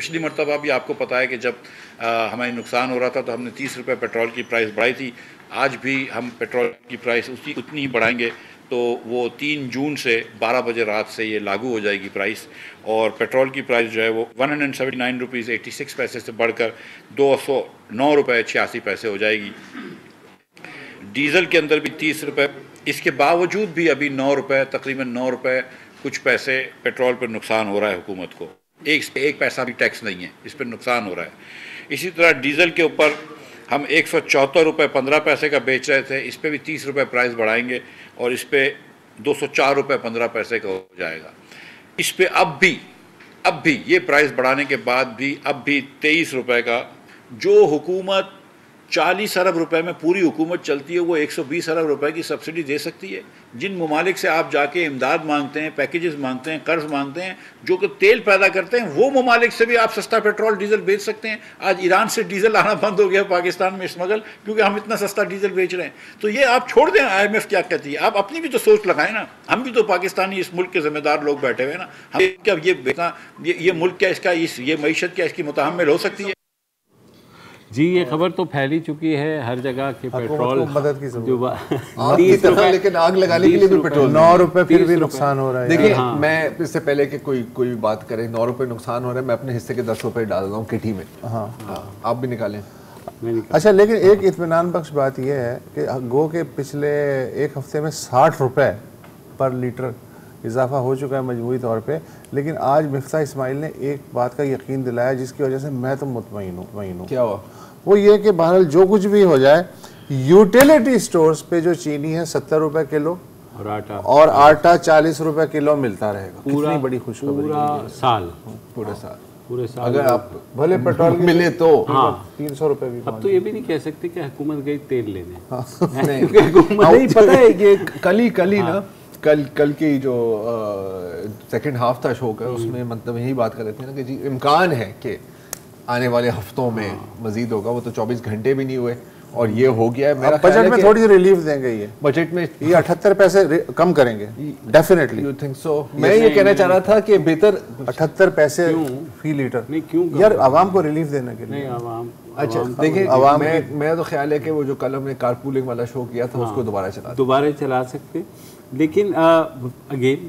पिछली मरतबा भी आपको पता है कि जब हमें नुकसान हो रहा था तो हमने 30 रुपये पेट्रोल की प्राइस बढ़ाई थी। आज भी हम पेट्रोल की प्राइस उतनी ही बढ़ाएंगे, तो वो 3 जून से 12 बजे रात से ये लागू हो जाएगी प्राइस, और पेट्रोल की प्राइस जो है वो 179 रुपीज़ 86 पैसे से बढ़कर 209 रुपये 86 पैसे हो जाएगी। डीज़ल के अंदर भी 30 रुपये, इसके बावजूद भी अभी 9 रुपये, तकरीबन 9 रुपये कुछ पैसे पेट्रोल पर नुकसान हो रहा है हुकूमत को। एक पैसा भी टैक्स नहीं है, इस पर नुकसान हो रहा है। इसी तरह डीज़ल के ऊपर हम 174 रुपये 15 पैसे का बेच रहे थे, इस पर भी 30 रुपये प्राइस बढ़ाएंगे और इस पर 204 रुपये 15 पैसे का हो जाएगा। इस पर अब भी ये प्राइस बढ़ाने के बाद भी अब भी 23 रुपये का, जो हुकूमत 40 अरब रुपए में पूरी हुकूमत चलती है, वो 120 अरब रुपए की सब्सिडी दे सकती है। जिन ममालिक से आप जाके इमदाद मांगते हैं, पैकेजेस मांगते हैं, कर्ज मांगते हैं, जो कि तेल पैदा करते हैं, वो ममालिक से भी आप सस्ता पेट्रोल डीजल बेच सकते हैं। आज ईरान से डीजल आना बंद हो गया पाकिस्तान में स्मगल, क्योंकि हम इतना सस्ता डीजल बेच रहे हैं। तो ये आप छोड़ दें, IMF क्या कहती है, आप अपनी भी तो सोच लगाएं ना। हम भी तो पाकिस्तानी इस मुल्क के जिम्मेदार लोग बैठे हुए हैं ना। हम क्या ये मुल्क क्या इसका, ये मईशत क्या इसकी मुतहम्मिल हो सकती है? जी, ये खबर तो फैली चुकी है हर जगह कि पेट्रोल मदद की जरूरत, लेकिन आग लगाने के लिए भी पेट्रोल 9 रुपए फिर भी नुकसान हो रहा है। देखिए, हाँ। मैं इससे पहले कि कोई बात करे, 9 रुपए नुकसान हो रहा है, मैं अपने हिस्से के 10 रुपए डाल रहा हूँ किटी में। हाँ, आप भी निकालें। अच्छा, लेकिन एक इत्मीनान बख्श बात यह है कि गो के पिछले एक हफ्ते में 60 रुपए पर लीटर इजाफा हो चुका है मजमूई तौर पे, लेकिन आज मिफ्ता इस्माइल ने एक बात का यकीन दिलाया जिसकी वजह से मैं तो मुतमईन हूँ। क्या हुआ? वो ये कि बहरहाल जो कुछ भी हो जाए, यूटिलिटी स्टोर्स पे जो चीनी है 70 रुपए किलो और आटा 40 रुपए किलो मिलता रहेगा। कितनी बड़ी खुशखबरी, पूरे साल अगर आप भले पेट्रोल मिले तो 300 रुपए भी। अब तो ये भी नहीं कह सकते कि हुकूमत गई तेल लेने। नहीं, पता है ये कल ही ना, कल की जो सेकंड हाफ था शो का, उसमें मतलब यही बात कर रहे थे ना कि जी इम्कान है कि आने वाले हफ्तों में मजीद होगा। वो तो 24 घंटे भी नहीं हुए और ये हो गया है। मेरा बजट में थोड़ी सी रिलीफ देंगे, ये बजट में ये 78 पैसे कम करेंगे डेफिनेटली। You think so? मैं ये कहना चाह रहा था कि बेहतर 78 पैसे फी लीटर। नहीं, क्यों यार, आवाम को रिलीफ देने के लिए। अच्छा, देखिए, मैं तो ख्याल है कि वो जो कल हमने कारपूलिंग वाला शो किया था उसको दोबारा चला सकते, लेकिन अगेन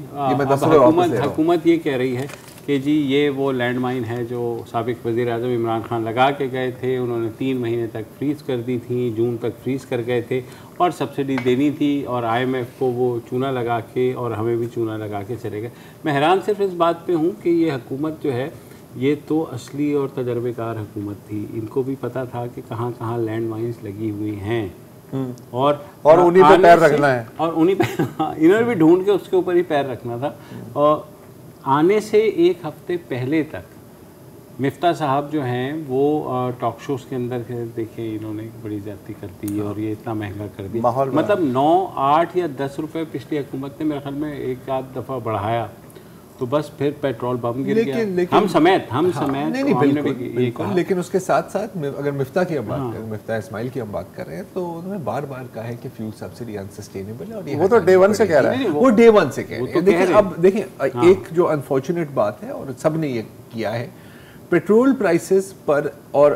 हुकूमत ये कह रही है कि जी ये वो लैंडमाइन है जो साबिक वज़ीर आज़म इमरान खान लगा के गए थे। उन्होंने 3 महीने तक फ्रीज़ कर दी थी, जून तक फ्रीज़ कर गए थे और सब्सिडी देनी थी, और IMF को वो चूना लगा के और हमें भी चूना लगा के चले गए। मैं हैरान सिर्फ इस बात पे हूँ कि ये हुकूमत जो है, ये तो असली और तजर्बेकार हुकूमत थी। इनको भी पता था कि कहाँ कहाँ लैंड माइन्स लगी हुई हैं और उन्हीं पे पैर रखना है, और उन्हीं पे इन्होंने भी ढूंढ के उसके ऊपर ही पैर रखना था। और आने से एक हफ्ते पहले तक मिफ्ता साहब जो हैं वो टॉक शोज़ के अंदर देखें इन्होंने बड़ी ज़्यादती कर दी और ये इतना महंगा कर दिया। मतलब 9, 8 या 10 रुपए पिछली हुकूमत ने मेरे ख्याल में एक आध दफ़ा बढ़ाया, तो बस फिर पेट्रोल बम गिर गया। हम समेत नहीं, बिल्कुल। लेकिन उसके साथ साथ अगर मिफ्ता की हम बात करें, मिफ्ता इस्माइल की हम बात कर रहे हैं, तो उन्होंने बार बार कहा है कि फ्यूल सब्सिडी अनसस्टेनेबल है। और वो तो डे 1 से कह रहा है, वो डे 1 से कह रहे हैं। देखिए, अब देखिए, एक जो अनफॉर्चुनेट बात है और सब ने ये किया है, पेट्रोल प्राइसेस पर और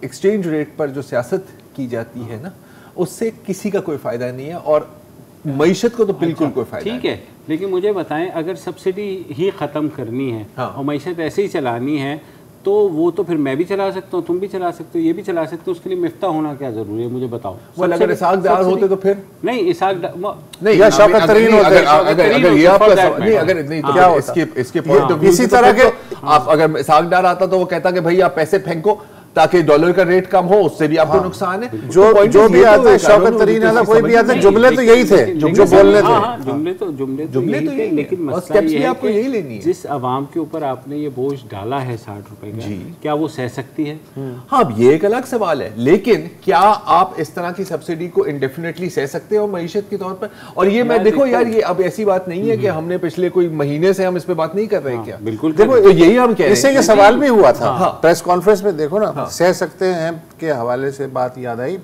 एक्सचेंज रेट पर जो सियासत की जाती है ना, उससे किसी का कोई फायदा नहीं है और मईशत को तो बिल्कुल कोई फायदा नहीं। ठीक है, लेकिन मुझे बताएं, अगर सब्सिडी ही ख़त्म करनी है और मईशत ऐसे ही चलानी है, तो वो तो फिर मैं भी चला सकता हूँ, तुम भी चला सकते हो, ये भी चला सकते हो। उसके लिए मिफ्ता होना क्या जरूरी है, मुझे बताओ। अगर इसाकदार होते तो फिर नहीं, इसाकदार नहीं, या शौकत तरीन होते। अगर ये आपका नहीं, अगर नहीं तो क्या इसके पॉइंट ऑफ व्यू इसी तरह के आप, अगर इसाकदार आता तो वो कहता कि भाई आप पैसे फेंको ताकि डॉलर का रेट कम हो, उससे भी आपको नुकसान है। जो भी आता है, शौकत तरीन आला कोई भी आता है, जुमले तो यही थे जो बोलने थे, जुमले तो यही, लेकिन मसला ये है आपको यही लेनी है। जिस आवाम के ऊपर आपने ये बोझ डाला है 60 रुपए का, क्या वो सह सकती है? हाँ, ये एक अलग सवाल है, लेकिन क्या आप इस तरह की सब्सिडी को इंडेफिनेटली सह सकते हो मईशत के तौर पर? और ये मैं देखो यार, ये अब ऐसी बात नहीं है कि हमने पिछले कोई महीने से हम इस पे बात नहीं कर रहे हैं। क्या बिल्कुल, देखो यही हम कह रहे हैं। इससे ये सवाल भी हुआ था प्रेस कॉन्फ्रेंस में, देखो ना, सह सकते हैं के हवाले से बात याद आई।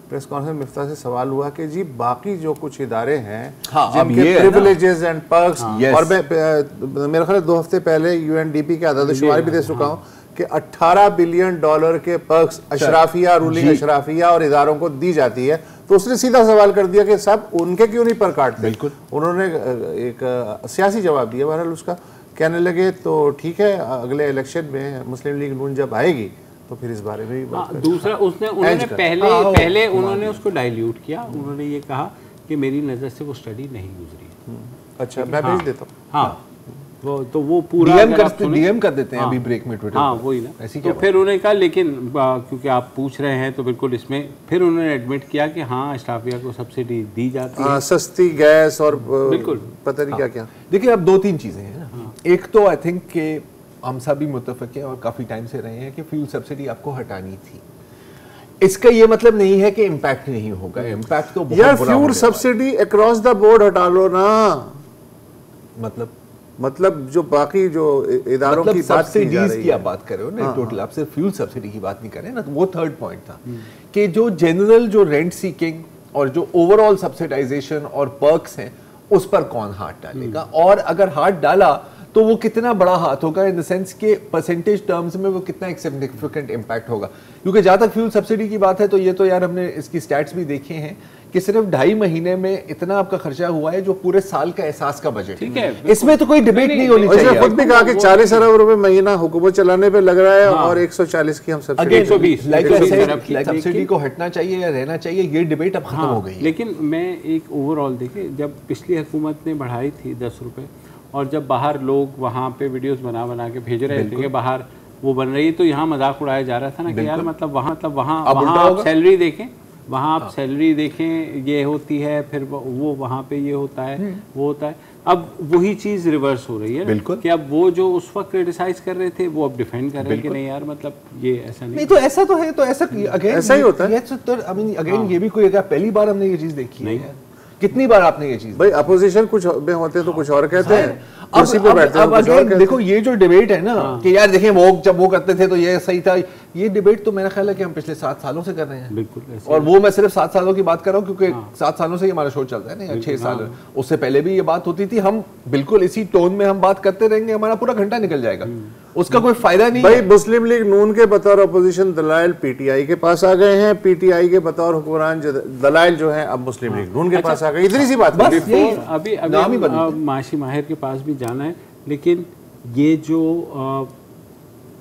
प्रेस कॉन्फ्रेंस में मिफ्ता से सवाल हुआ कि जी बाकी जो कुछ इदारे हैं जिनके प्रिविलेजेस एंड पर्क्स, और मेरे ख्याल 2 हफ्ते पहले UNDP के आदाद शुमारी भी दे चुका हूँ कि 18 बिलियन डॉलर के पर्क्स अशराफिया, रूलिंग अशराफिया और इदारों को दी जाती है, तो उसने सीधा सवाल कर दिया कि साहब उनके क्यों नहीं पर काटते। बिल्कुल उन्होंने एक सियासी जवाब दिया। बहरहाल उसका कहने लगे तो ठीक है, अगले इलेक्शन में मुस्लिम लीग नून जब आएगी तो फिर इस बारे में भी बात करेंगे। दूसरा उन्होंने पहले उन्होंने उसको डाइल्यूट किया। उन्होंने ये कहा कि मेरी नज़र से वो स्टडी नहीं गुजरी। अच्छा, मैं भेज देता हूँ। हाँ, वो पूरा डीएम कर देते हैं अभी ब्रेक में ट्विटर। हाँ, वही ना। तो फिर उन्होंने कहा, लेकिन क्योंकि आप पूछ रहे हैं तो बिल्कुल इसमें फिर उन्होंने एडमिट किया कि हाँ, अशराफिया को सब्सिडी दी जाती है, सस्ती गैस और बिल्कुल पता नहीं क्या क्या। देखिए, अब 2-3 चीजें हैं ना। एक तो आई थिंक कि हम सभी मुत्तफिक हैं और काफी टाइम से रहे हैं कि फ्यूल सब्सिडी आपको हटानी थी। इसका ये मतलब नहीं है कि इम्पैक्ट नहीं होगा, इम्पैक्ट तो बहुत यार fuel subsidy across the board हटा लो ना। मतलब जो बाकी जो इदारों की बात की आप बात कर रहे हो ना, टोटल आप सिर्फ फ्यूल सब्सिडी की बात नहीं कर रहे ना। तो वो थर्ड पॉइंट था कि जो जनरल जो रेंट सीकिंग और जो ओवरऑल सब्सिडाइजेशन और पर्क्स हैं उस पर कौन हाथ डालेगा, और अगर हाथ डाला तो वो कितना बड़ा हाथ होगा, इन द सेंस के परसेंटेज टर्म्स में वो कितना एक सिग्निफिकेंट इम्पैक्ट होगा। क्योंकि जहां तक फ्यूल सब्सिडी की बात है तो ये तो यार हमने इसकी स्टैट्स भी देखे हैं कि सिर्फ 2.5 महीने में इतना आपका खर्चा हुआ है जो पूरे साल का एहसास का बजट। ठीक है, इसमें तो कोई डिबेट नहीं होनी चाहिए। खुद भी कहा कि 40 अरब रुपए महीना हुकूमत चलाने पे लग रहा है और 140 की हम सब्सिडी सब्सिडी को हटना चाहिए या रहना चाहिए, ये डिबेट अब खत्म हो गई है। लेकिन मैं एक ओवरऑल देखे, जब पिछली हुकूमत ने बढ़ाई थी 10 रुपए, और जब बाहर लोग वहाँ पे वीडियोस बना के भेज रहे थे कि बाहर वो बन रही है, तो यहाँ मजाक उड़ाया जा रहा था ना कि यार मतलब वहाँ आप सैलरी देखें, वहाँ आप सैलरी देखें, ये होती है, फिर वो वहाँ पे ये होता है, वो होता है। अब वही चीज़ रिवर्स हो रही है कि अब वो जो उस वक्त क्रिटिसाइज कर रहे थे वो अब डिफेंड कर रहे हैं कि नहीं यार मतलब ये ऐसा नहीं। तो ऐसा तो है, तो ऐसा अगेन ऐसा ही होता है। अगेन ये भी कोई पहली बार हमने ये चीज़ देखी नहीं है। कितनी बार आपने ये चीज, भाई अपोजिशन कुछ में होते हैं तो कुछ और कहते हैं, कुर्सी पे बैठते हैं कुछ और कहते हैं। देखो ये जो डिबेट है ना कि यार देखें वो जब वो करते थे तो ये सही था, ये डिबेट तो मेरा ख्याल है कि हम पिछले 7 सालों से कर रहे हैं। बिल्कुल। और वो मैं सिर्फ 7 सालों की बात कर रहा हूँ क्योंकि 7 सालों से ही हमारा शो चलता है ना, 6 साल। उससे पहले भी ये बात होती थी, हम बिल्कुल इसी टोन में हम बात करते रहेंगे, हमारा पूरा घंटा निकल जाएगा, उसका कोई फायदा नहीं। भाई मुस्लिम लीग नून के बतौर अपोजिशन दलाइल पीटीआई के पास आ गए हैं, पीटीआई के बतौर हुक्मरान दलाइल जो है अब मुस्लिम लीग नून के पास आ गए। इतनी सी बात। अभी माशी माहिर के पास भी जाना है, लेकिन ये जो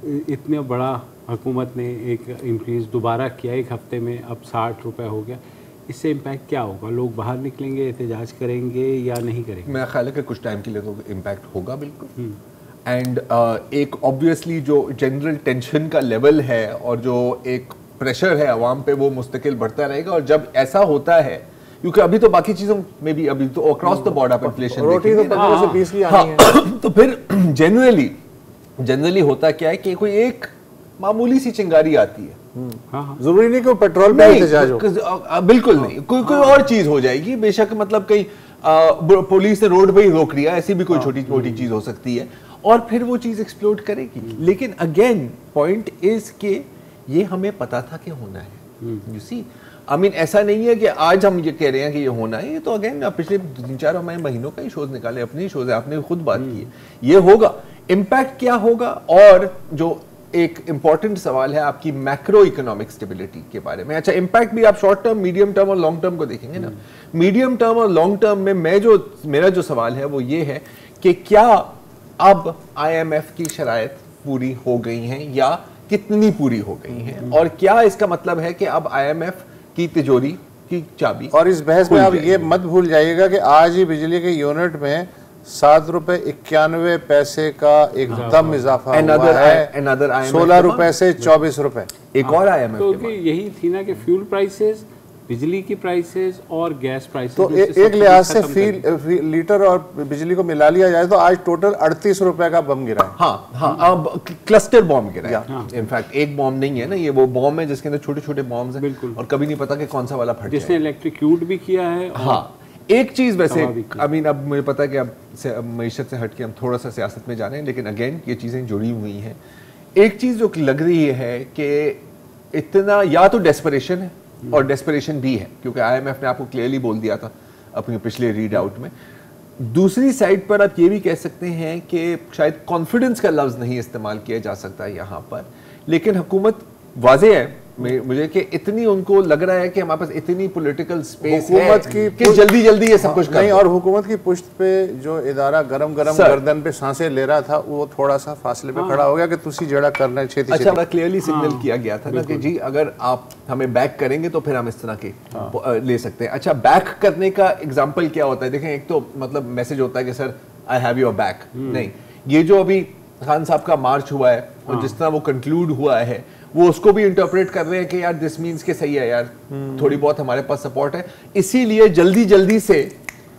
इतने बड़ा हुकूमत ने एक इंक्रीज दोबारा किया 1 हफ्ते में, अब 60 रुपए हो गया, इससे इम्पैक्ट क्या होगा? लोग बाहर निकलेंगे, एहतजाज करेंगे या नहीं करेंगे? मेरा ख्याल है कि कुछ टाइम के लिए तो इम्पैक्ट होगा बिल्कुल। एंड एक ऑब्वियसली जो जनरल टेंशन का लेवल है और जो एक प्रेशर है अवाम पे वो मुस्तकिल बढ़ता रहेगा। और जब ऐसा होता है, क्योंकि अभी तो बाकी चीजों में भी अभी तो अक्रॉस द बोर्ड आप इन्फ्लेशन रोटी तो 15 से 20 की आनी है। तो फिर जनरली होता क्या है कि कोई एक मामूली सी चिंगारी आती है, जरूरी नहीं कि पेट्रोल पे एहतजाज हो, बिल्कुल नहीं, कोई और चीज हो जाएगी बेशक, मतलब कहीं पुलिस ने रोड पे ही रोक लिया, ऐसी भी कोई छोटी मोटी चीज हो सकती है और फिर वो चीज एक्सप्लोड करेगी। लेकिन अगेन पॉइंट इज के ये हमें पता था कि होना है। यू सी, आई मीन ऐसा नहीं है कि आज हम ये कह रहे हैं कि ये होना है, ये तो अगेन पिछले 3-4 महीनों का ही शोज निकाले, अपने ही शोज है, आपने खुद बात की है, ये होगा। इम्पैक्ट क्या होगा? और जो एक इंपॉर्टेंट सवाल है आपकी मैक्रो इकोनॉमिक स्टेबिलिटी के बारे में। अच्छा, इम्पैक्ट भी आप शॉर्ट टर्म, मीडियम टर्म और लॉन्ग टर्म को देखेंगे ना। मीडियम टर्म और लॉन्ग टर्म में मेरा जो सवाल है वो ये है कि क्या अब IMF की शराइत पूरी हो गई हैं या कितनी पूरी हो गई हैं, और क्या इसका मतलब है कि अब IMF की तिजोरी की चाबी। और इस बहस में आप ये मत भूल जाइएगा कि आज ही बिजली के यूनिट में 7 रुपए 91 पैसे का एकदम इजाफा हुआ है, 16 रुपए से 24 रुपए। एक और IMF तो यही थी ना कि फ्यूल प्राइसेस, बिजली की प्राइसेस और गैस प्राइसेस, तो एक लिहाज से लीटर और बिजली को मिला लिया जाए तो आज टोटल 38 रुपए का बम गिरा है। हाँ, अब क्लस्टर बॉम्ब गिरा है। इनफैक्ट एक बॉम्ब नहीं है ना, ये वो बॉम्ब है जिसके अंदर छोटे छोटे बॉम्ब्स हैं, बिल्कुल, और कभी नहीं पता कि कौन सा वाला फट जाए, जिसने इलेक्ट्रिक्यूट भी किया है। हाँ, एक चीज वैसे आई मीन अब मुझे पता है कि अब मईशत से हट के हम थोड़ा सा सियासत में जा रहे हैं, लेकिन अगेन ये चीजें जुड़ी हुई हैं। एक चीज जो लग रही है कि इतना या तो डेस्परेशन है, और डेस्परेशन भी है क्योंकि IMF ने आपको क्लियरली बोल दिया था अपने पिछले रीड आउट में दूसरी साइड पर आप ये भी कह सकते हैं कि शायद कॉन्फिडेंस का लफ्ज़ नहीं इस्तेमाल किया जा सकता यहाँ पर, लेकिन हुकूमत वाज़ेह है मुझे कि इतनी उनको लग रहा है कि हमारे पास इतनी पॉलिटिकल स्पेस है कि जल्दी जल्दी ये सब कुछ नहीं, और हुकूमत की पुश्त पे जो इदारा गरम गर्दन पे सांसें ले रहा था वो थोड़ा सा फासले पे खड़ा हो गया कि तुसी जड़ा करना है छेती। अच्छा, बड़ा क्लियरली सिग्नल किया गया था ना कि जी अगर आप हमें बैक करेंगे तो फिर हम इस तरह के ले सकते हैं। अच्छा, बैक करने का एग्जाम्पल क्या होता है? देखें, एक तो मतलब मैसेज होता है कि sir I have your back, नहीं, ये जो अभी खान साहब का मार्च हुआ है और जिस तरह वो कंक्लूड हुआ है वो उसको भी इंटरप्रेट कर रहे हैं कि यार दिस मीन्स के सही है यार, थोड़ी बहुत हमारे पास सपोर्ट है, इसीलिए जल्दी जल्दी से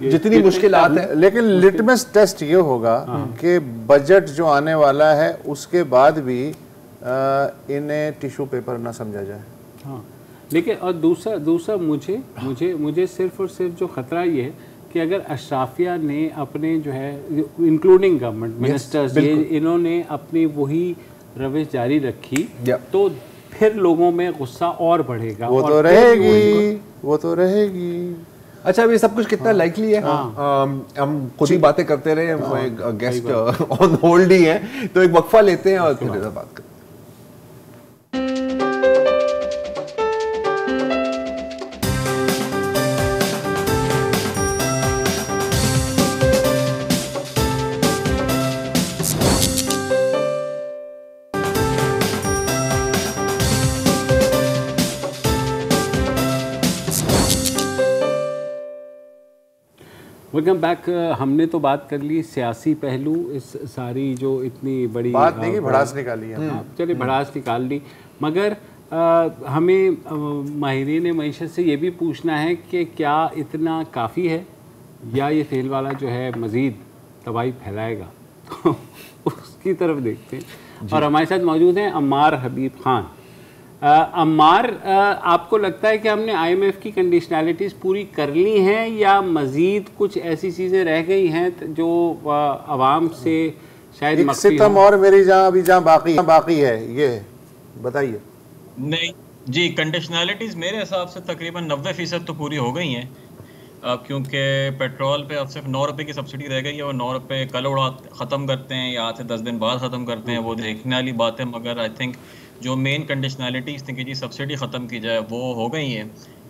जितनी मुश्किलात है। लेकिन लिटमस टेस्ट ये होगा कि बजट जो आने वाला है उसके बाद भी इन्हें टिश्यू पेपर ना समझा जाए। हाँ, लेकिन और दूसरा मुझे सिर्फ और सिर्फ जो खतरा ये है कि अगर अशराफिया ने अपने जो है इंक्लूडिंग गवर्नमेंट मिनिस्टर्स इन्होंने अपनी वही रविश जारी रखी तो फिर लोगों में गुस्सा और बढ़ेगा। वो तो रहेगी। अच्छा, अब ये सब कुछ कितना लाइकली है? हम खुद ही बातें करते रहे, गेस्ट ऑन होल्ड ही है, तो एक वक्फा लेते हैं और फिर बात करते हैं। Welcome back. हमने तो बात कर ली सियासी पहलू, इस सारी जो इतनी बड़ी बात नहीं की भड़ास निकाली है, चलिए भड़ास निकाल ली, मगर हमें माहिरीन मईशत से ये भी पूछना है कि क्या इतना काफ़ी है या ये तेल वाला जो है मज़ीद तबाही फैलाएगा? तो उसकी तरफ देखते हैं और हमारे साथ मौजूद हैं अम्मार हबीब खान। अम्मार, आपको लगता है कि हमने IMF की कंडीशनैलिटीज़ पूरी कर ली हैं या मज़ीद कुछ ऐसी चीज़ें रह गई हैं जो आवाम से शायद एक सितम और मेरी जहाँ अभी जहाँ बाकी है, ये बताइए। नहीं जी, कंडीशनैलिटीज़ मेरे हिसाब से तकरीबन 90% तो पूरी हो गई हैं, क्योंकि पेट्रोल पे अब सिर्फ 9 रुपये की सब्सिडी रह गई है और 9 रुपये कल ख़त्म करते हैं या आज से 10 दिन बाद ख़त्म करते हैं, वो देखने वाली बात है। मगर आई थिंक जो मेन कंडीशनैलिटीज़ थी कि जी सब्सिडी ख़त्म की जाए वो हो गई है।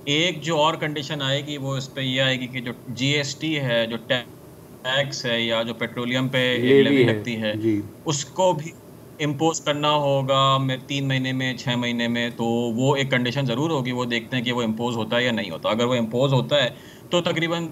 एक जो और कंडीशन आएगी वो इस पर यह आएगी कि जो GST है, जो टैक्स है या जो पेट्रोलियम पे लेवी लगती है, उसको भी इम्पोज करना होगा 3 महीने में, 6 महीने में। तो वो एक कंडीशन ज़रूर होगी, वो देखते हैं कि वो इम्पोज होता है या नहीं होता। अगर वो इम्पोज होता है तो तकरीबन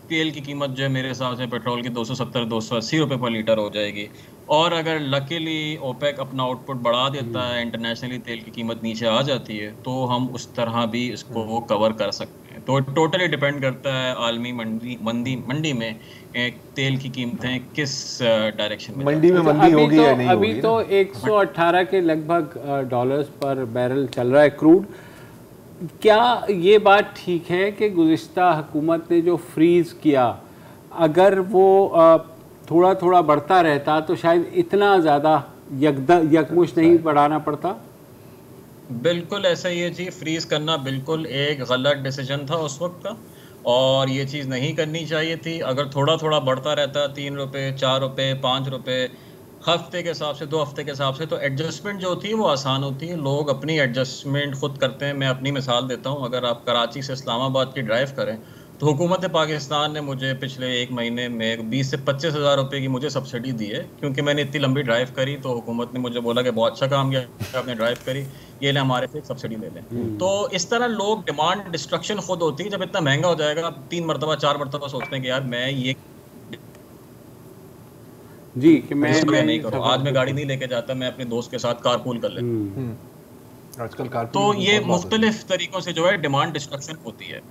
तेल की कीमत जो है मेरे हिसाब से पेट्रोल की 270-280 रुपये पर लीटर हो जाएगी। और अगर लकीली ओपेक अपना आउटपुट बढ़ा देता है, इंटरनेशनली तेल की कीमत नीचे आ जाती है, तो हम उस तरह भी इसको कवर कर सकते हैं। तो टोटली डिपेंड करता है आलमी मंडी में तेल की कीमतें किस डायरेक्शन में मंडी में मंदी होगी या नहीं होगी। अभी तो 118 के लगभग डॉलर्स पर बैरल चल रहा है क्रूड। क्या ये बात ठीक है कि गुज़िश्ता हुकूमत ने जो फ्रीज़ किया, अगर वो थोड़ा थोड़ा बढ़ता रहता तो शायद इतना ज़्यादा यकमुश्त नहीं बढ़ाना पड़ता? बिल्कुल ऐसा ही है जी, फ्रीज़ करना बिल्कुल एक गलत डिसीजन था उस वक्त का और ये चीज़ नहीं करनी चाहिए थी। अगर थोड़ा थोड़ा बढ़ता रहता 3 रुपये, 4 रुपये, 5 रुपये हफ्ते के हिसाब से, 2 हफ्ते के हिसाब से, तो एडजस्टमेंट जो होती है वो आसान होती है। लोग अपनी एडजस्टमेंट खुद करते हैं। मैं अपनी मिसाल देता हूँ, अगर आप कराची से इस्लामाबाद की ड्राइव करें तो हुकूमत पाकिस्तान ने मुझे पिछले 1 महीने में 20 से 25 हज़ार रुपये की मुझे सब्सिडी दी है, क्योंकि मैंने इतनी लंबी ड्राइव करी। तो हुकूमत ने मुझे बोला कि बहुत अच्छा काम किया आपने ड्राइव करी, ये ले हमारे से सब्सिडी ले लें। तो इस तरह लोग डिमांड डिस्ट्रक्शन खुद होती है। जब इतना महंगा हो जाएगा, आप 3 मरतबा 4 मरतबा सोचते हैं कि यार मैं ये जी कि मैं नहीं करूँ, आज मैं गाड़ी नहीं लेके जाता, मैं अपने दोस्त के साथ कारपूल कर लेता। आजकल कारपूल तो ये मुख्तलिफ तरीकों से जो है डिमांड डिस्ट्रक्शन होती है।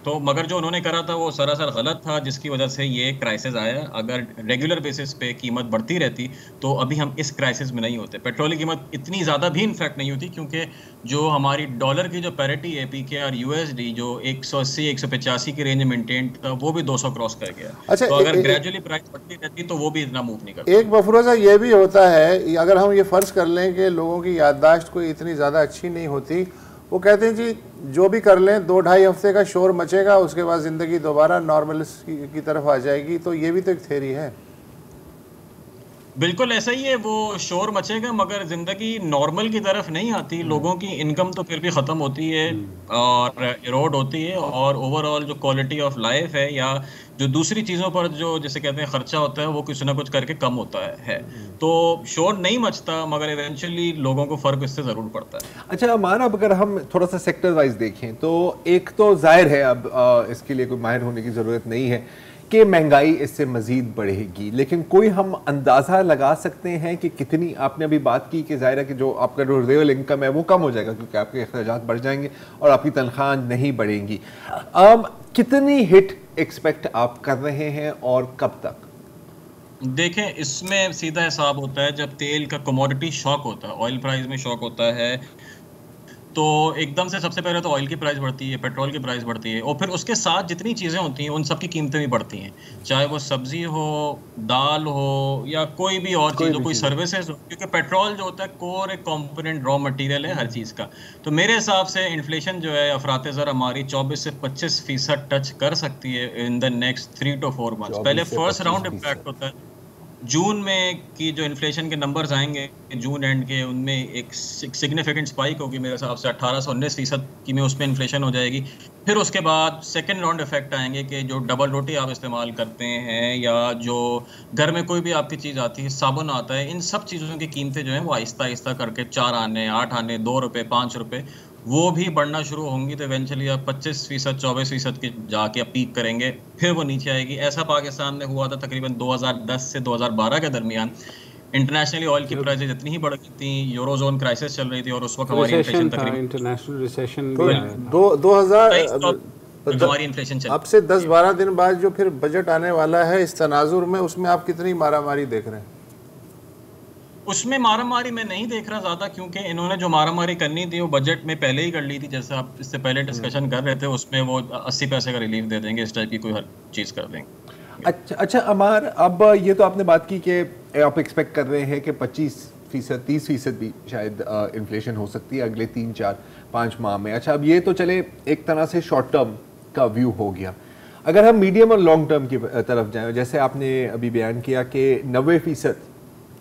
तो मगर जो उन्होंने करा था वो सरासर गलत था, जिसकी वजह से ये क्राइसिस आया। अगर रेगुलर बेसिस पे कीमत बढ़ती रहती तो अभी हम इस क्राइसिस में नहीं होते। पेट्रोल की कीमत इतनी ज़्यादा भी इनफैक्ट नहीं होती, क्योंकि जो हमारी डॉलर की जो पैरिटी है PKR USD जो 180-185 की रेंज में मेंटेन था, वो भी 200 क्रॉस कर गया। अच्छा, तो अगर ग्रेजुअली प्राइस बढ़ती रहती तो वो भी इतना मूव नहीं करता। एक मफरूज़ा ये भी होता है, अगर हम ये फ़र्ज़ कर लें कि लोगों की याददाश्त कोई इतनी ज़्यादा अच्छी नहीं होती, वो कहते हैं जी जो भी कर लें 2-2.5 हफ्ते का शोर मचेगा, उसके बाद ज़िंदगी दोबारा नॉर्मल की तरफ आ जाएगी। तो ये भी तो एक थ्योरी है। बिल्कुल ऐसा ही है, वो शोर मचेगा मगर जिंदगी नॉर्मल की तरफ नहीं आती। लोगों की इनकम तो फिर भी ख़त्म होती है और इरोड होती है, और ओवरऑल जो क्वालिटी ऑफ लाइफ है या जो दूसरी चीज़ों पर जो जैसे कहते हैं खर्चा होता है वो कुछ ना कुछ करके कम होता है। तो शोर नहीं मचता मगर इवेंचुअली लोगों को फ़र्क इससे ज़रूर पड़ता है। अच्छा अमान, अब अगर हम थोड़ा सा सेक्टर वाइज देखें तो एक तो जाहिर है अब इसके लिए कोई माहिर होने की ज़रूरत नहीं है कि महंगाई इससे मज़ीद बढ़ेगी, लेकिन कोई हम अंदाज़ा लगा सकते हैं कि कितनी? आपने अभी बात की कि ज़ाहिर है कि जो आपका जो रियल इनकम है वो कम हो जाएगा क्योंकि आपके अखराजात बढ़ जाएंगे और आपकी तनख्वाह नहीं बढ़ेंगी। कितनी हिट एक्सपेक्ट आप कर रहे हैं और कब तक? देखें, इसमें सीधा हिसाब होता है जब तेल का कमोडिटी शॉक होता है, ऑयल प्राइस में शॉक होता है, तो एकदम से सबसे पहले तो ऑयल की प्राइस बढ़ती है, पेट्रोल की प्राइस बढ़ती है, और फिर उसके साथ जितनी चीज़ें होती हैं उन सब की कीमतें भी बढ़ती हैं, चाहे वो सब्जी हो, दाल हो या कोई भी और चीज़ हो, कोई सर्विसेज हो, क्योंकि पेट्रोल जो होता है कोर एक कॉम्पोनेंट रॉ मटेरियल है हर चीज़ का। तो मेरे हिसाब से इन्फ्लेशन जो है अफरात ज़र हमारी 24 से 25% टच कर सकती है in the next 3 to 4 months. पहले फर्स्ट राउंड इम्पैक्ट होता है जून में की जो इन्फ्लेशन के नंबर्स आएंगे जून एंड के, उनमें एक सिग्निफिकेंट स्पाइक होगी मेरे हिसाब से 18 से 19% की में उसमें इन्फ्लेशन हो जाएगी। फिर उसके बाद सेकंड राउंड इफेक्ट आएंगे कि जो डबल रोटी आप इस्तेमाल करते हैं या जो घर में कोई भी आपकी चीज़ आती है, साबुन आता है, इन सब चीज़ों की कीमतें जो हैं वो आहिस्ता आहिस्ता करके 4 आने, 8 आने, 2 रुपये, 5 रुपये वो भी बढ़ना शुरू होंगी। तो इवेंचुअली आप 25%, 24% की जाके आप पीक करेंगे, फिर वो नीचे आएगी। ऐसा पाकिस्तान में हुआ था तकरीबन 2010 से 2012 के दरमियान। इंटरनेशनली ऑयल की प्राइसेस इतनी ही बढ़ गई थी, यूरोजोन क्राइसिस चल रही थी और उस वक्त हमारी इन्फ्लेशन तकरीबन इंटरनेशनल रिसेशन 2000 हमारी इन्फ्लेशन चल, अब से 10-12 दिन बाद जो फिर बजट आने वाला है इस तनाजुर में, उसमें आप कितनी मारामारी देख रहे हैं? उसमें मारामारी मैं नहीं देख रहा ज़्यादा, क्योंकि इन्होंने जो मारामारी करनी थी वो बजट में पहले ही कर ली थी। जैसे आप इससे पहले डिस्कशन कर रहे थे, उसमें वो 80 पैसे का रिलीफ दे देंगे, इस टाइप की कोई हर चीज़ कर देंगे। अच्छा अमार, अब ये तो आपने बात की कि आप एक्सपेक्ट कर रहे हैं कि 25%, 30% भी शायद इन्फ्लेशन हो सकती है अगले 3, 4, 5 माह में। अच्छा, अब ये तो चले एक तरह से शॉर्ट टर्म का व्यू हो गया। अगर हम मीडियम और लॉन्ग टर्म की तरफ जाएँ, जैसे आपने अभी बयान किया कि 90%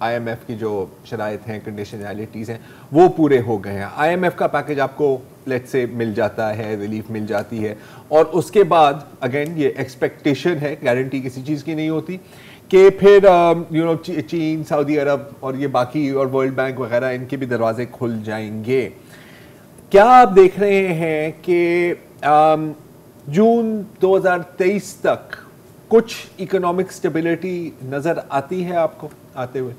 IMF की जो शराइत हैं, कंडीशनैलिटीज़ हैं, वो पूरे हो गए हैं। IMF का पैकेज आपको लेट्स से मिल जाता है, रिलीफ मिल जाती है, और उसके बाद अगेन ये एक्सपेक्टेशन है, गारंटी किसी चीज़ की नहीं होती कि फिर चीन, सऊदी अरब और ये बाकी और वर्ल्ड बैंक वगैरह इनके भी दरवाजे खुल जाएंगे। क्या आप देख रहे हैं कि जून 2023 तक कुछ इकोनॉमिक स्टेबिलिटी नज़र आती है आपको आते हुए?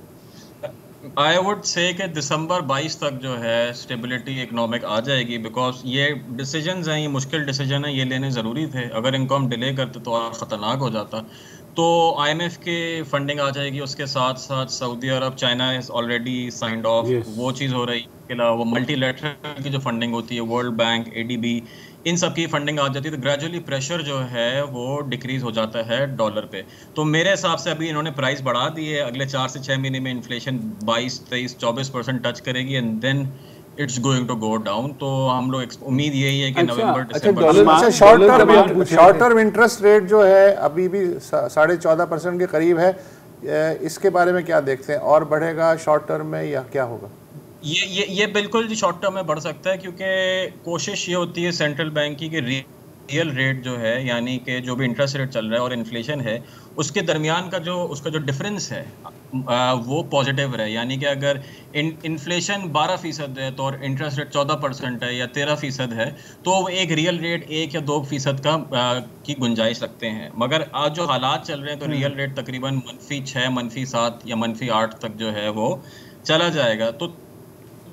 आई वुड से कि दिसंबर 22 तक जो है स्टेबिलिटी इकोनॉमिक आ जाएगी, बिकॉज ये डिसीजंस हैं, ये मुश्किल डिसीजन है, ये लेने ज़रूरी थे। अगर इनको हम डिले करते तो और ख़तरनाक हो जाता। तो IMF के फंडिंग आ जाएगी, उसके साथ साथ Saudi Arab, China is already signed of, वो चीज़ हो रही है। इसके अलावा वो मल्टीलैटरल की जो फंडिंग होती है, वर्ल्ड बैंक, ADB, इन सब की फंडिंग आ जाती है, तो ग्रेजुअली प्रेशर जो है वो डिक्रीज हो जाता है डॉलर पे। तो मेरे हिसाब से अभी इन्होंने प्राइस बढ़ा दी है, अगले 4 से 6 महीने में इन्फ्लेशन 22, 23, 24% टच करेगी and then it's going to go down. तो हम लोग उम्मीद यही है कि नवंबर दिसंबर। शॉर्ट टर्म इंटरेस्ट रेट जो है अभी भी 14.5% के करीब है, इसके बारे में क्या देखते हैं? और बढ़ेगा शॉर्ट टर्म में या क्या होगा? ये बिल्कुल जी शॉर्ट टर्म में बढ़ सकता है, क्योंकि कोशिश ये होती है सेंट्रल बैंक की कि रियल रेट जो है, यानी कि जो भी इंटरेस्ट रेट चल रहा है और इन्फ्लेशन है, उसके दरमियान का जो उसका जो डिफरेंस है वो पॉजिटिव रहे। यानी कि अगर इन्फ्लेशन 12% है तो और इंटरेस्ट रेट 14% है या 13% है, तो एक रियल रेट 1 या 2% का की गुंजाइश रखते हैं। मगर आज जो हालात चल रहे हैं तो रियल रेट तकरीबन -6, -7 या -8 तक जो है वो चला जाएगा। तो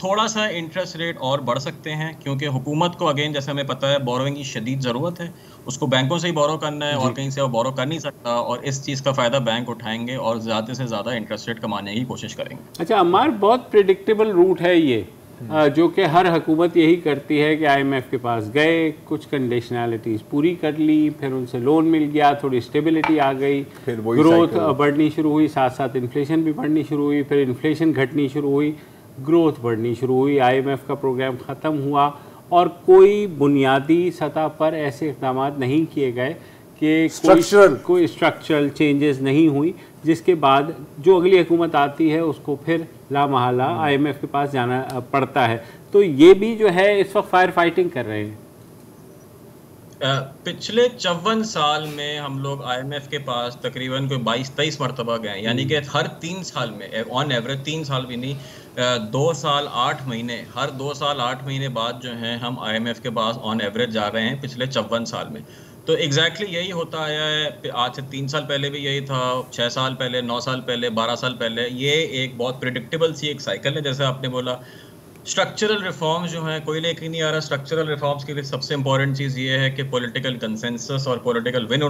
थोड़ा सा इंटरेस्ट रेट और बढ़ सकते हैं, क्योंकि हुकूमत को अगेन जैसे हमें पता है बोरोइंग की शदीद ज़रूरत है, उसको बैंकों से ही बोरो करना है और कहीं से वो बोरो कर नहीं सकता, और इस चीज़ का फ़ायदा बैंक उठाएंगे और ज़्यादा से ज़्यादा इंटरेस्ट रेट कमाने की कोशिश करेंगे। अच्छा अमार, बहुत प्रिडिक्टेबल रूट है ये, जो कि हर हुकूमत यही करती है कि IMF के पास गए, कुछ कंडीशनैलिटीज़ पूरी कर ली, फिर उनसे लोन मिल गया, थोड़ी स्टेबिलिटी आ गई, फिर ग्रोथ बढ़नी शुरू हुई, साथ साथ इन्फ्लेशन भी बढ़नी शुरू हुई, फिर इन्फ्लेशन घटनी शुरू हुई, ग्रोथ बढ़नी शुरू हुई, IMF का प्रोग्राम ख़त्म हुआ और कोई बुनियादी सतह पर ऐसे इक़दाम नहीं किए गए कि कोई स्ट्रक्चरल चेंजेस नहीं हुई, जिसके बाद जो अगली हुकूमत आती है उसको फिर लामहला IMF के पास जाना पड़ता है। तो ये भी जो है इस वक्त फायर फाइटिंग कर रहे हैं। पिछले 54 साल में हम लोग IMF के पास तकरीबन कोई 22-23 मरतबा गए, यानी कि हर 3 साल में ऑन एवरेज 3 साल भी नहीं, 2 साल 8 महीने, हर 2 साल 8 महीने बाद जो हैं हम IMF के पास ऑन एवरेज जा रहे हैं पिछले 54 साल में। तो एग्जैक्टली यही होता आया है। आज से 3 साल पहले भी यही था, 6 साल पहले, 9 साल पहले, 12 साल पहले। ये एक बहुत प्रिडिक्टेबल सी एक साइकिल है। जैसे आपने बोला स्ट्रक्चरल रिफॉर्म्स जो हैं, कोई लेके नहीं आ रहा। स्ट्रक्चरल रिफॉर्म्स के लिए सबसे इंपॉर्टेंट चीज़ ये है कि पॉलिटिकल कंसेंसस और पॉलिटिकल विल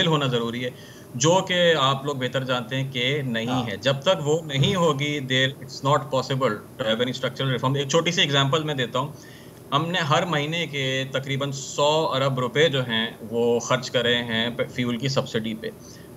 होना ज़रूरी है, जो कि आप लोग बेहतर जानते हैं कि नहीं है। जब तक वो नहीं होगी, there it's not possible to have any structural reform. एक छोटी सी एग्जांपल मैं देता हूँ। हमने हर महीने के तकरीबन 100 अरब रुपए जो हैं वो खर्च करे हैं फ्यूल की सब्सिडी पे।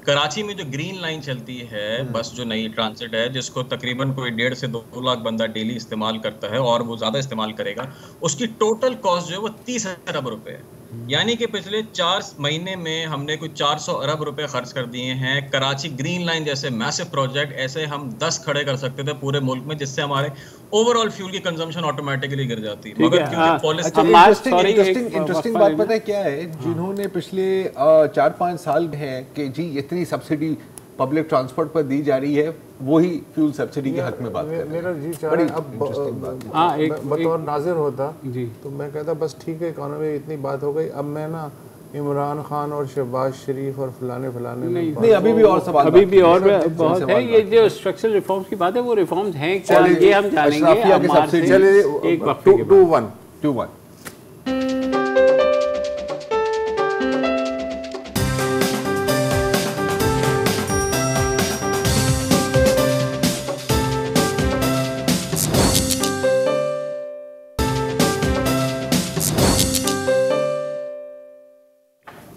कराची में जो ग्रीन लाइन चलती है, बस जो नई ट्रांसिट है, जिसको तकरीबन कोई 1.5 से 2 लाख बंदा डेली इस्तेमाल करता है और वो ज़्यादा इस्तेमाल करेगा, उसकी टोटल कॉस्ट जो है वो 30 अरब रुपए है। यानी कि पिछले 4 महीने में हमने कुछ 400 अरब रुपए खर्च कर दिए हैं। कराची ग्रीन लाइन जैसे मैसिव प्रोजेक्ट ऐसे हम 10 खड़े कर सकते थे पूरे मुल्क में, जिससे हमारे ओवरऑल फ्यूल की कंजम्पशन ऑटोमेटिकली गिर जाती है। मगर क्योंकि पॉलिसी इंटरेस्टिंग बात पता है क्या है, जिन्होंने पिछले 4-5 साल है कि जी इतनी सब्सिडी पब्लिक ट्रांसपोर्ट पर दी जा रही है, वही फ्यूल सब्सिडी के हक में बात कर रहे हैं। मेरा जी चाह रहा है अब बतौर नाजिर होता जी, तो मैं कहता बस ठीक है, इकोनॉमी इतनी बात हो गई, अब मैं ना इमरान खान और शहबाज शरीफ और फलाने नहीं, अभी भी और सवाल, अभी भी और बहुत है। ये जो स्ट्रक्चरल रिफॉर्म्स की बात है, वो रिफॉर्म्स हैं क्या, ये हम जानेंगे। चलिए 2-1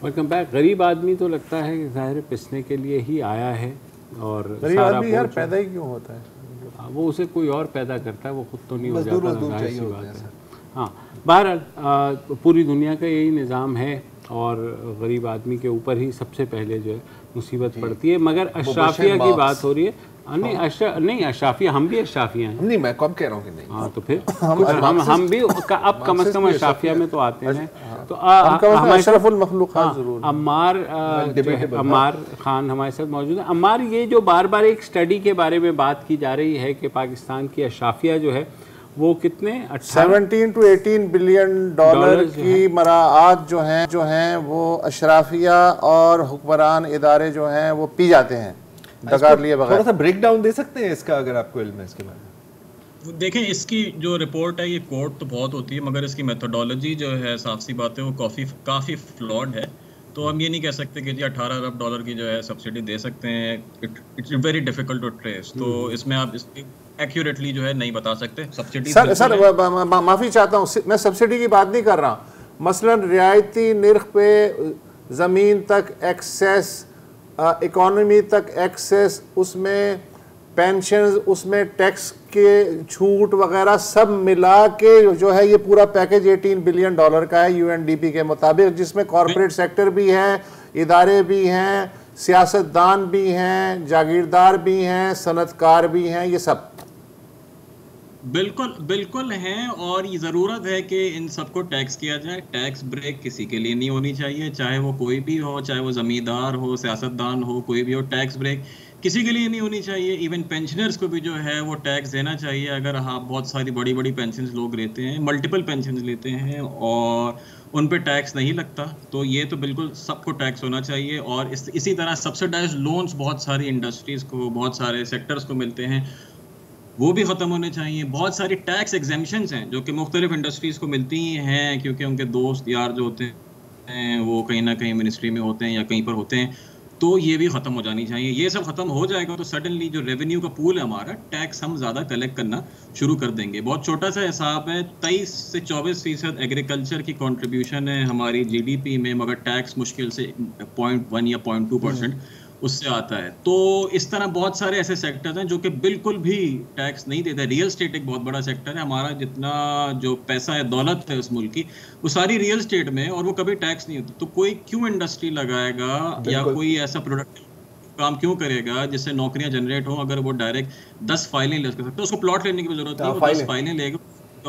वेलकम बैक। गरीब आदमी तो लगता है कि ज़ाहिर पिसने के लिए ही आया है, और गरीब आदमी यार पैदा ही क्यों होता है? वो उसे कोई और पैदा करता है, वो खुद तो नहीं हो जाता, ज़ाहिर सी बात है। हाँ, बहरहाल पूरी दुनिया का यही निज़ाम है और गरीब आदमी के ऊपर ही सबसे पहले जो है मुसीबत पड़ती है। मगर अशराफिया की बात हो रही है। नहीं अशराफिया, हम भी अशराफिया हैं। नहीं, मैं कब कह रहा हूँ कि नहीं। हाँ, तो फिर हम भी अब कम से कम अशराफिया में तो आते हैं। तो अशरफुल मखलूक़ात ज़रूर। अम्मार खान हमारे साथ मौजूद है। अम्मार, ये जो बार बार एक स्टडी के बारे में बात की जा रही है कि पाकिस्तान की अशराफिया जो है वो कितने 17 to 18 बिलियन डॉलर की मराआत जो हैं वो अशराफिया और हुक्मरान इदारे जो हैं वो पी जाते हैं डकार लिए बगैर। थोड़ा सा ब्रेक डाउन दे सकते हैं इसका, अगर आपको इल्म है इसके बारे में? देखें, इसकी जो रिपोर्ट है ये कोट तो बहुत होती है, मगर इसकी मेथोडोलॉजी जो है, साफ सी बात है, वो काफ़ी फ्लॉड है। तो हम ये नहीं कह सकते कि जी 18 अरब डॉलर की जो है सब्सिडी दे सकते हैं। It's very difficult to trace. तो इसमें आप इसकी एक्यूरेटली जो है नहीं बता सकते। सब्सिडी सर माफ़ी चाहता हूँ, मैं सब्सिडी की बात नहीं कर रहा हूँ। मसलन रियायती निर्ख पे ज़मीन तक एक्सेस, इकोनॉमी तक एक्सेस, उसमें पेंशन, उसमें टैक्स के छूट वगैरह सब मिला के जो है ये पूरा पैकेज 18 बिलियन डॉलर का है UNDP के मुताबिक, जिसमें कॉर्पोरेट सेक्टर भी है, इदारे भी हैं, सियासतदान भी हैं, जागीरदार भी हैं, सनतकार भी हैं, ये सब बिल्कुल हैं। और ये ज़रूरत है कि इन सबको टैक्स किया जाए। टैक्स ब्रेक किसी के लिए नहीं होनी चाहिए, चाहे वो कोई भी हो, चाहे वो ज़मींदार हो, सियासतदान हो, कोई भी हो। टैक्स ब्रेक किसी के लिए नहीं होनी चाहिए। इवन पेंशनर्स को भी जो है वो टैक्स देना चाहिए। अगर हाँ, बहुत सारी बड़ी पेंशन लोग लेते हैं, मल्टीपल पेंशन लेते हैं और उन पे टैक्स नहीं लगता, तो ये तो बिल्कुल सबको टैक्स होना चाहिए। और इसी तरह सब्सिडाइज लोन्स बहुत सारी इंडस्ट्रीज़ को, बहुत सारे सेक्टर्स को मिलते हैं, वो भी ख़त्म होने चाहिए। बहुत सारी टैक्स एग्जेम्पशंस हैं जो कि मुख्तलिफ इंडस्ट्रीज़ को मिलती ही हैं, क्योंकि उनके दोस्त यार जो होते हैं वो कहीं ना कहीं मिनिस्ट्री में होते हैं या कहीं पर होते हैं। तो ये भी ख़त्म हो जानी चाहिए। ये सब ख़त्म हो जाएगा तो सडनली जो रेवेन्यू का पूल है हमारा, टैक्स हम ज़्यादा कलेक्ट करना शुरू कर देंगे। बहुत छोटा सा हिसाब है, 23 से 24% एग्रीकल्चर की कंट्रीब्यूशन है हमारी GDP में, मगर टैक्स मुश्किल से 0.1 या 0.2%। उससे आता है। तो इस तरह बहुत सारे ऐसे सेक्टर्स हैं जो कि बिल्कुल भी टैक्स नहीं देते। रियल स्टेट एक बहुत बड़ा सेक्टर है, हमारा जितना जो पैसा है, दौलत है उस मुल्क की, वो सारी रियल स्टेट में है और वो कभी टैक्स नहीं होती। तो कोई क्यों इंडस्ट्री लगाएगा या कोई ऐसा प्रोडक्ट काम क्यों करेगा जिससे नौकरियां जनरेट हो, अगर वो डायरेक्ट 10 फाइलें ले सकता है। उसको प्लॉट लेने की जरूरत नहीं, वो 10 फाइलें लेगा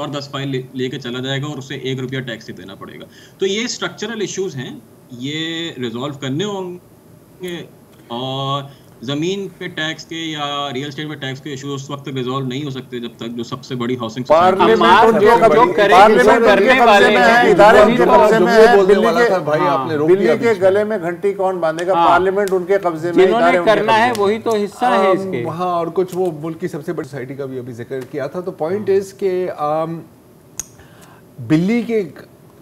और 10 फाइल लेके चला जाएगा और उसे 1 रुपया टैक्स ही देना पड़ेगा। तो ये स्ट्रक्चरल इश्यूज हैं, ये रिजॉल्व करने होंगे। और जमीन पे टैक्स के या रियल एस्टेट पे टैक्स के इशू उस वक्त रिजॉल्व नहीं हो सकते जब तक जो सबसे बड़ी हाउसिंग पार्लियामेंट दिल्ली के गले में घंटी कौन बांधेगा? पार्लियामेंट उनके कब्जे में, जिन्होंने करना है वही तो हिस्सा है इसके। हाँ, और कुछ वो मुल्क की सबसे बड़ी सोसाइटी का भी अभी जिक्र किया था। तो पॉइंट इज के बिल्ली के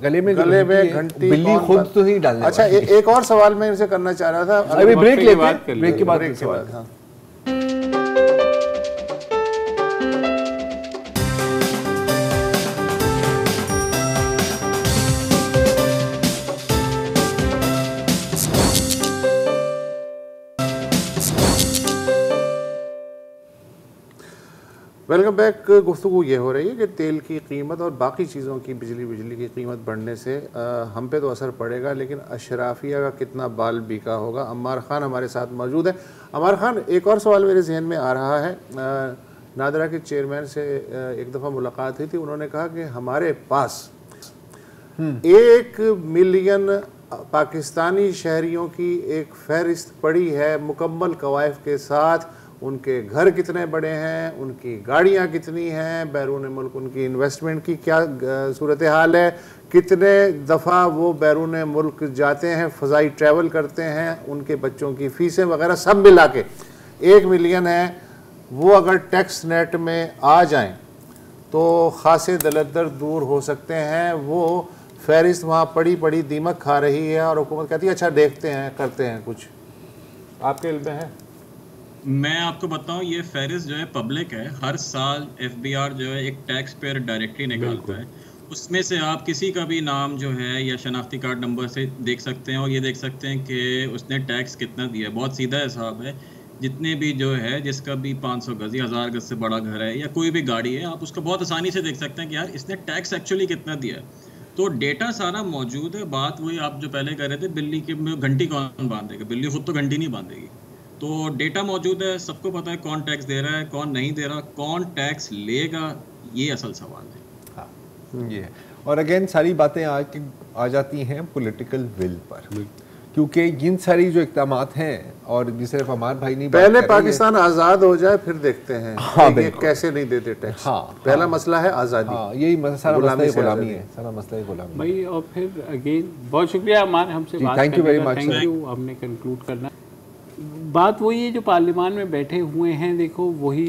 गले में घंटी बिल्ली खुद तो ही डालने। अच्छा, एक और सवाल मैं इनसे करना चाह रहा था, अभी ब्रेक लेते, ब्रेक के बाद हाँ। Welcome back. गुफ्तगू ये हो रही है कि तेल की कीमत और बाकी चीज़ों की बिजली की कीमत बढ़ने से हम पे तो असर पड़ेगा, लेकिन अशराफिया का कितना बाल बीका होगा। अम्मार ख़ान हमारे साथ मौजूद है। अम्मार ख़ान, एक और सवाल मेरे जहन में आ रहा है। नादरा के चेयरमैन से एक दफ़ा मुलाकात हुई थी, उन्होंने कहा कि हमारे पास 1 मिलियन पाकिस्तानी शहरियों की एक फहरिस्त पड़ी है मुकम्मल कवायद के साथ। उनके घर कितने बड़े हैं, उनकी गाड़ियां कितनी हैं, बैरून मुल्क उनकी इन्वेस्टमेंट की क्या सूरत हाल है, कितने दफ़ा वो बैरून मुल्क जाते हैं, फ़ज़ाई ट्रैवल करते हैं, उनके बच्चों की फ़ीसें वगैरह सब मिला के 1 मिलियन है। वो अगर टैक्स नेट में आ जाएं तो ख़ासे दलदर दूर हो सकते हैं। वो फहरिस्त वहाँ पड़ी पड़ी दीमक खा रही है और हुकूमत कहती है अच्छा देखते हैं, करते हैं कुछ। आपके इल्म में है? मैं आपको बताऊं, ये फहरिस्त जो है पब्लिक है। हर साल एफबीआर जो है एक टैक्स पेयर डायरेक्टरी निकालता है, उसमें से आप किसी का भी नाम जो है या शनाख्ती कार्ड नंबर से देख सकते हैं और ये देख सकते हैं कि उसने टैक्स कितना दिया है। बहुत सीधा हिसाब है। जितने भी जो है, जिसका भी 500 गज या 1000 गज से बड़ा घर है या कोई भी गाड़ी है, आप उसको बहुत आसानी से देख सकते हैं कि यार इसने टैक्स एक्चुअली कितना दिया है। तो डेटा सारा मौजूद है। बात वही आप जो पहले कह रहे थे, बिल्ली की घंटी कौन बांधेगा? बिल्ली खुद तो घंटी नहीं बांधेगी। तो डेटा मौजूद है, सबको पता है कौन टैक्स दे रहा है, कौन नहीं दे रहा, कौन टैक्स लेगा, ये असल सवाल है। हाँ, ये है। और अगेन सारी बातें आ जाती हैं पॉलिटिकल विल पर, क्योंकि इन सारी जो इक़दामात हैं, और ये सिर्फ अमार भाई नहीं, पहले पाकिस्तान आज़ाद हो जाए फिर देखते हैं कि कैसे नहीं देते टैक्स। पहला मसला है आज़ादी। यही सारा मसला गुलामी है, सारा मसला गुलामी भाई। और फिर अगेन बहुत शुक्रिया अमार हमसे बात करने का। Thank you very much. Thank you. हमने कंक्लूड करना, बात वही है जो पार्लियामान में बैठे हुए हैं, देखो वही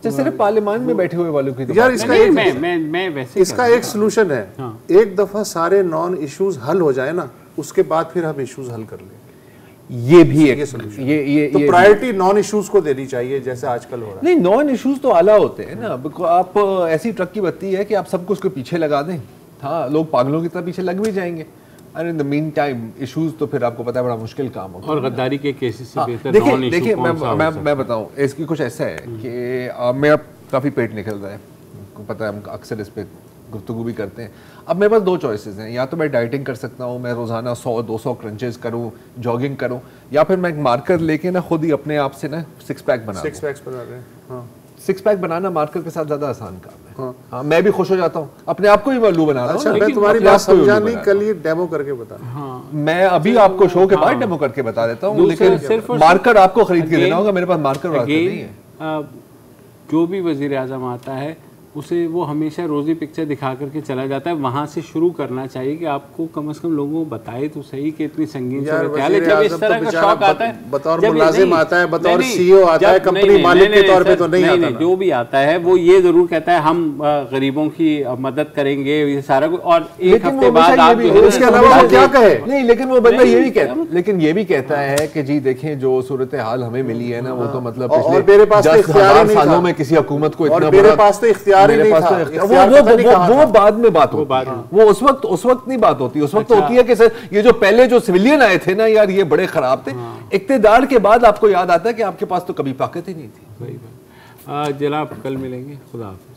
सिर्फ पार्लियामान में बैठे हुए वालों की यार इसका मैं वैसे इसका एक सलूशन है। एक दफा सारे नॉन इश्यूज हल हो जाए ना, उसके बाद फिर हम इश्यूज हल कर लेंगे। ये भी एक सलूशन। ये तो प्रायोरिटी नॉन इश्यूज को देनी चाहिए, जैसे आजकल हो रहा है। नहीं, नॉन इश्यूज तो आला होते हैं ना। आप ऐसी ट्रक की बत्ती है कि आप सबको उसके पीछे लगा दें, हाँ, लोग पागलों की तरह पीछे लग भी जाएंगे। और in the mean time issues तो फिर आपको पता है बड़ा मुश्किल काम होगा। और गद्दारी के केसेस से बेहतर देखिए मैं बताऊं, इसकी कुछ ऐसा है कि मेरा काफ़ी पेट निकल रहा है, पता है, हम अक्सर इस पर गुफ्तगू भी करते हैं। अब मेरे पास 2 चॉइसेस हैं, या तो मैं डाइटिंग कर सकता हूँ, मैं रोज़ाना 100-200 क्रंचेस करूँ, जॉगिंग करूँ, या फिर मैं एक मार्कर लेके ना खुद ही अपने आप से ना 6 पैक बना 6 पैक्स बना रहे हैं। हाँ, 6 पैक बनाना मार्कर के साथ ज़्यादा आसान काम है। हाँ, मैं भी खुश हो जाता हूँ, अपने आप को भी वल्लू बना रहा हूँ। अच्छा, मैं तुम्हारी बात समझा नहीं, कल ये डेमो करके बता। हाँ, मैं अभी आपको शो के बाद डेमो करके बता देता हूँ, लेकिन मार्कर आपको खरीद के देना होगा। मेरे पास मार्कर नहीं है। जो भी वजीर आज़म आता है उसे वो हमेशा रोज़ी पिक्चर दिखा करके चला जाता है। वहाँ से शुरू करना चाहिए कि आपको कम से कम लोगों को बताए तो सही कि इतनी संगीन सूरत हाल है। जब इस तरह का शौक आता है, बतौर मुलाजिम आता है, बतौर सीईओ आता है, कंपनी मालिक के तौर पे तो नहीं आता। जो भी आता है वो ये जरूर कहता है हम गरीबों की मदद करेंगे, ये सारा कुछ। और एक हफ्ते बाद आप उसके अलावा वो क्या कहे? नहीं, लेकिन वो बंदा ये भी कहता है कि जी देखें जो सूरत हाल हमें मिली है ना, वो तो मतलब पिछले 10,000 सालों में किसी हुकूमत को इतना, मेरे पास तो इख्तियार इख्तियार ही नहीं था। वो बाद में बात होती है, वो उस वक्त नहीं बात होती। उस वक्त होती है कि सर ये जो पहले जो सिविलियन आए थे ना यार, ये बड़े खराब थे। इक्तिदार के बाद आपको याद आता है कि आपके पास तो कभी ताकत ही नहीं थी। जनाब कल मिलेंगे, खुदा हाफ़िज़।